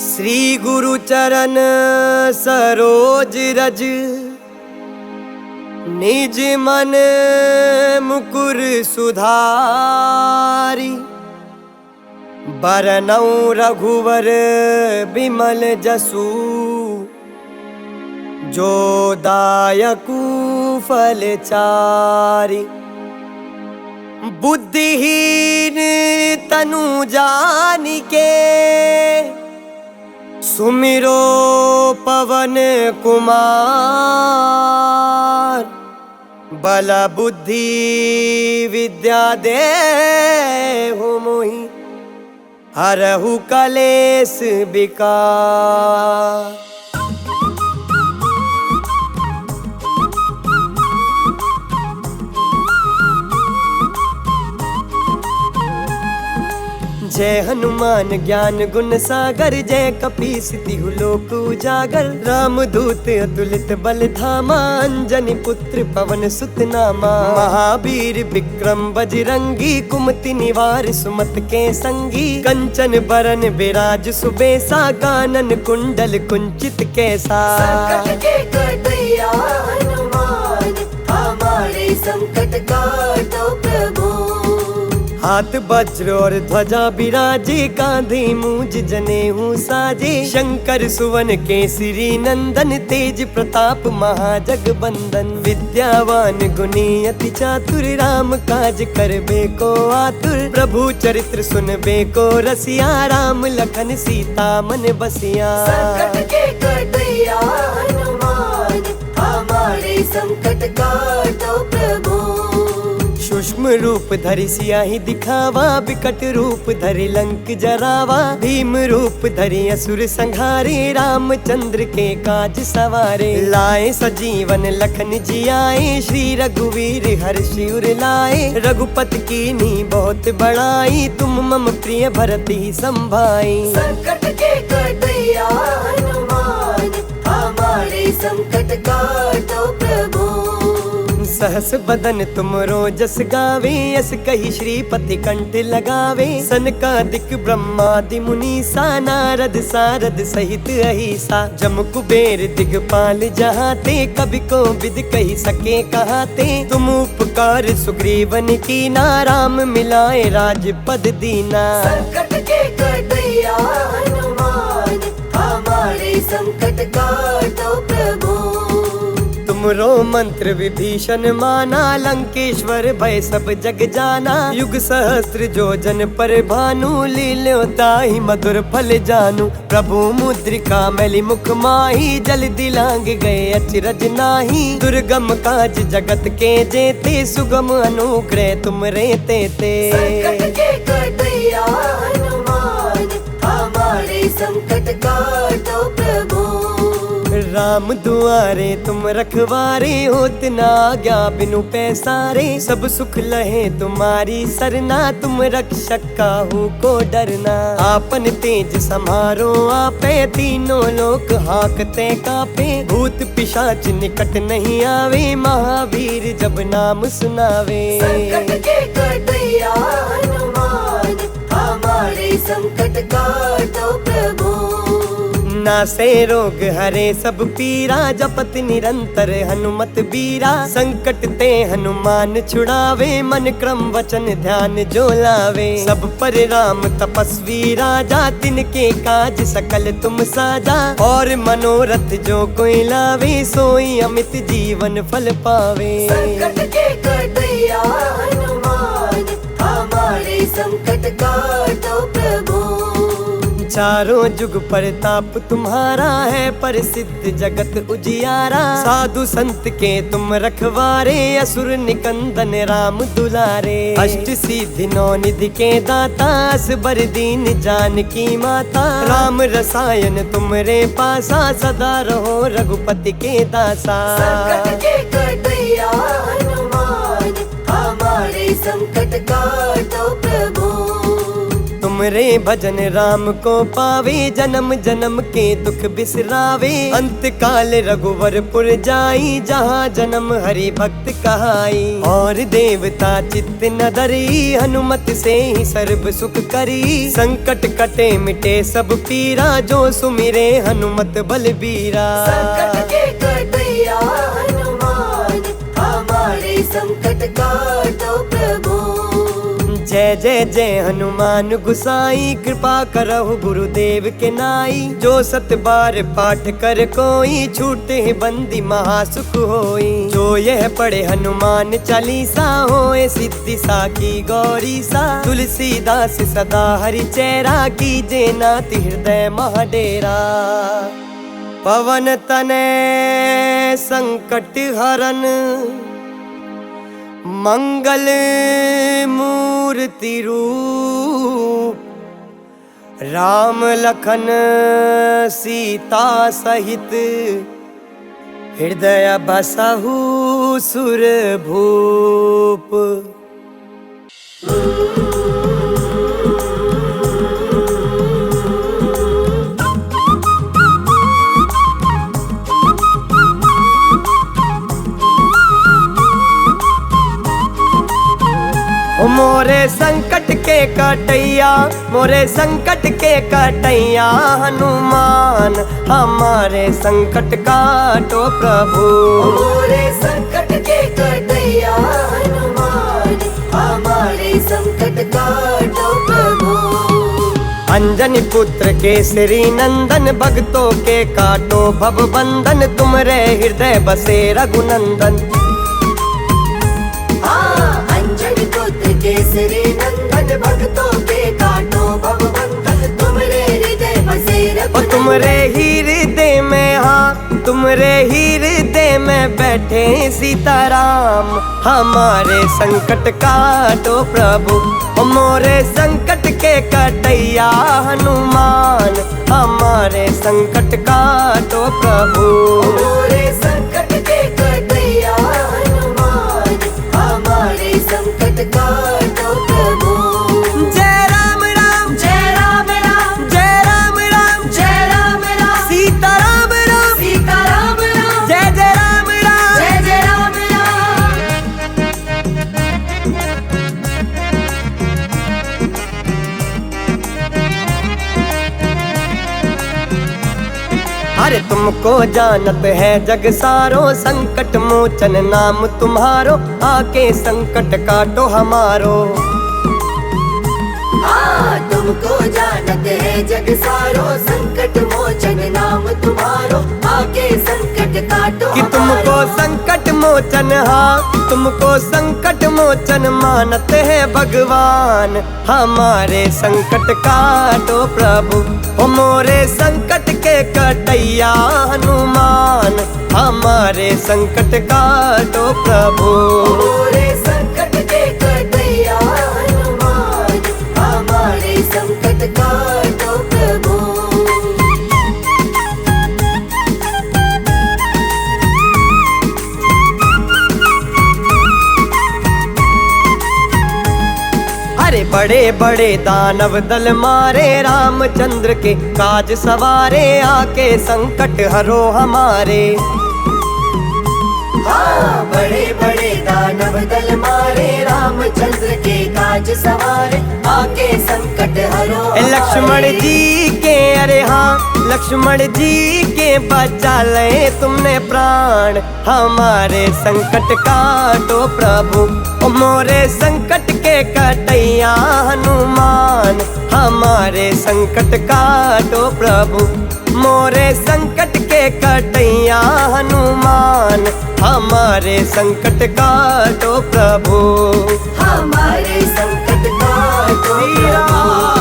श्री गुरु चरण सरोज रज, निज मन मुकुर सुधारी। बरनौ रघुवर बिमल जसु, जो दायकु फल चारि। बुद्धिहीन तनु जानिके, सुमिरो पवन कुमार। बल बुद्धि विद्या देहु मोहि, हरहु कलेश विकार। जय हनुमान ज्ञान गुण सागर, जय कपीस तिहु लोक उजागर। राम दूत अतुलित बल धामा, अंजनी पुत्र पवन सुत नामा। महावीर विक्रम बजरंगी, कुमति निवार सुमत के संगी। कंचन बरन बिराज सुबेसा, कानन कुंडल कुंचित कैसा। संकट के कटैया हनुमान, हमारे संकट काटो प्रभु। हाथ वज्र और ध्वजा बिराजे, कांधे मूंज जनेऊ साजे। शंकर सुवन केसरी नंदन, तेज प्रताप महाजगबंदन। विद्यावान गुणी अति चातुर, राम काज करबे को आतुर। प्रभु चरित्र सुनबे को रसिया, राम लखन सीता मन बसिया। संकट के कटैया हनुमान, हमारे संकट काटो प्रभु। सूक्ष्म रूप धरि सियाहि दिखावा, विकट रूप धरि लंक जरावा। भीम रूप धरि असुर संहारे, रामचंद्र के काज सवारे। लाए सजीवन लखन जियाए, श्री रघुवीर हर्षि उर लाए। रघुपति कीन्ही बहुत बड़ाई, तुम मम प्रिय भरति संभाई। संकट के कटैया हनुमान, हमारे संकट काटो प्रभु। सहस बदन तुमरो जस गावे, यस कही श्रीपति कंठ लगावे। सनकादिक ब्रह्मादि मुनीसा, नारद सारद सहित अहिसा। जम कुबेर दिगपाल जहाते, कवि को विद कही सके कहाते। तुम उपकार सुग्रीवन कीना, राम मिलाए राजपद दीना। संकट के कटैया हनुमान, हमारे संकट काटो प्रभु। तुमरो मंत्र विभीषण माना, लंकेश्वर भय सब जग जाना। युग सहस्त्र जो जन पर भानु, लील्यो ताहि मधुर फल जानू। प्रभु मुद्रिका मैली मुख माही, जल दिलांग गए अचरज नाही। दुर्गम काज जगत के जेते, सुगम अनुग्रह तुम रे तेते। संकट के कटैया हनुमान, हमारे संकट काटो प्रभु। राम दुआरे तुम रखवारे, होत न आज्ञा बिनु पैसारे। सब सुख लहे तुम्हारी सरना, तुम रक्षक काहू को डरना। आपन तेज समारो आपे, तीनों लोक हाकते कापे। भूत पिशाच निकट नहीं आवे, महावीर जब नाम सुनावे। संकट के कटैया हनुमान, हमारे संकट काटो प्रभु। नासे रोग हरे सब पीरा, जपत निरंतर हनुमत बीरा। संकट ते हनुमान छुड़ावे, मन क्रम वचन ध्यान जो लावे। सब पर राम तपस्वी राजा, तिनके काज सकल तुम साजा। और मनोरथ जो कोई लावे, सोई अमित जीवन फल पावे। संकट के कटैया हनुमान, हमारे संकट काटो प्रभु। चारों जुग परताप तुम्हारा है, प्रसिद्ध जगत उजियारा। साधु संत के तुम रखवारे, असुर निकंदन राम दुलारे। अष्ट सिद्धि नौ निधि के दाता, असबर दीन जानकी माता। राम रसायन तुमरे पासा, सदा रहो रघुपति के दासा। संकट के कटैया हनुमान, हमारे संकट काटो प्रभु। तुम तुमरे भजन राम को पावे, जन्म जन्म के दुख बिसरावे। अंत काल रघुवरपुर जाई, जहाँ जन्म हरि भक्त कहाई। और देवता चित्त न डरी, हनुमत से ही सर्व सुख करी। संकट कटे मिटे सब पीरा, जो सुमिरे हनुमत बलबीरा। संकट के कटैया हनुमान, हमारे संकट काटो प्रभु। जय जय जय हनुमान गुसाई, कृपा करहु गुरुदेव के नाई। जो सत बार पाठ कर कोई, छूटे बंदी महासुख होई। जो यह पढ़े हनुमान चालीसा, होए सिद्धि साखी गौरी सा। तुलसीदास सदा हरि चेरा, कीजे नाथ हृदय महाडेरा। पवन तनय संकट हरन, मंगल मूर्ति रूप। राम लखन सीता सहित, हृदय बसहु सुर भूप। मोरे संकट के कटैया, मोरे संकट के कटैया हनुमान। हमारे संकट काटो प्रभु। मोरे संकट के कटैया हनुमान, हमारे संकट काटो प्रभु। अंजनी पुत्र केसरी नंदन, भक्तों के काटो भव बंधन। तुमरे हृदय बसे रघुनंदन। केसरी नंदन, भक्तों के काटो भव बंधन। तुमरे हृदय बसे रघुनंदन। तुमरे ही हृदय में, हाँ तुमरे ही हृदय में बैठे सीताराम। हमारे संकट काटो प्रभु। मोरे संकट के कटैया हनुमान। हमारे संकट काटो प्रभु। मोरे संकट के कटैया हनुमान, हमारे संकट काटो प्रभु। जय राम राम, जय राम राम, जय राम राम, जय राम राम, सीता राम राम, सीता राम राम, जय जय राम राम। जय जय राम राम। अरे तुमको जानत है जग सारो, संकट मोचन नाम तुम्हारो। आके संकट काटो हमारो। तुमको जानत है जग सारो, संकट मोचन नाम तुम्हारो। आके संकट काटो कि तुमको संकट मोचन, हाँ तुमको संकट मोचन मानत है भगवान। हमारे संकट काटो प्रभु। मोरे संकट के कटैया हनुमान। हमारे संकट काटो प्रभु। मोरे संकट के कटैया हनुमान, हमारे संकट काटो प्रभु। अरे बड़े बड़े दानव दल मारे, रामचंद्र के काज सवारे। आके संकट हरो हमारे। बड़े बड़े दानव दल मारे, रामचंद्र के काज सवारे। आके संकट हरो लक्ष्मण जी के, अरे हाँ लक्ष्मण जी के बचा ले तुमने प्राण। हमारे संकट काटो प्रभु। मोरे संकट के कटैया हनुमान। हमारे संकट काटो प्रभु। मोरे संकट के कटैया हनुमान। हमारे संकट काटो प्रभु। हमारे संकट काटो प्रभु।